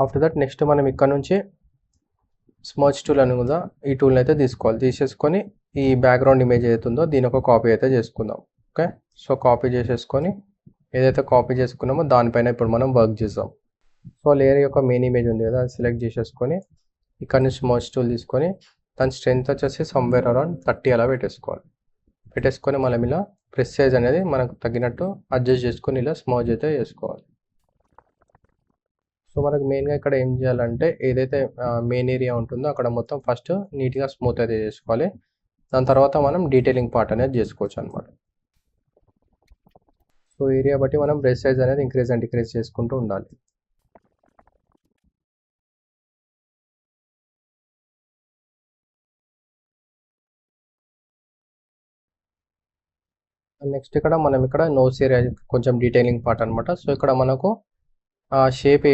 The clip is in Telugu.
ఆఫ్టర్ దట్ నెక్స్ట్ మనం ఇక్కడ నుంచి స్మర్చ్ టూల్ అని కదా, ఈ టూల్ని అయితే తీసుకోవాలి. తీసేసుకొని ఈ బ్యాక్గ్రౌండ్ ఇమేజ్ ఏదైతుందో దీని ఒక కాపీ అయితే చేసుకుందాం. ఓకే, సో కాపీ చేసేసుకొని ఏదైతే కాపీ చేసుకున్నామో దానిపైన ఇప్పుడు మనం వర్క్ చేద్దాం. సో లేయర్ యొక్క మెయిన్ ఇమేజ్ ఉంది కదా, అది సెలెక్ట్ చేసేసుకొని ఇక్కడ నుంచి స్మర్చ్ టూల్ తీసుకొని దాని స్ట్రెంత్ వచ్చేసి సమ్వేర్ అరౌండ్ 30 అలా పెట్టేసుకోవాలి. పెట్టేసుకొని మనం ఇలా ప్రెస్ సైజ్ అనేది మనకు తగ్గినట్టు అడ్జస్ట్ చేసుకొని ఇలా స్మర్జ్ అయితే చేసుకోవాలి. సో మనకు మెయిన్గా ఇక్కడ ఏం చేయాలంటే ఏదైతే మెయిన్ ఏరియా ఉంటుందో అక్కడ మొత్తం ఫస్ట్ నీట్గా స్మూత్ అయితే చేసుకోవాలి. దాని తర్వాత మనం డీటెయిలింగ్ పార్ట్ అనేది చేసుకోవచ్చు అనమాట. సో ఏరియా బట్టి మనం బ్రష్ సైజ్ అనేది ఇంక్రీజ్ అండ్ డిక్రీజ్ చేసుకుంటూ ఉండాలి. నెక్స్ట్ ఇక్కడ మనం ఇక్కడ నోస్ ఏరియా కొంచెం డీటెయిలింగ్ పార్ట్ అనమాట. సో ఇక్కడ మనకు షేప్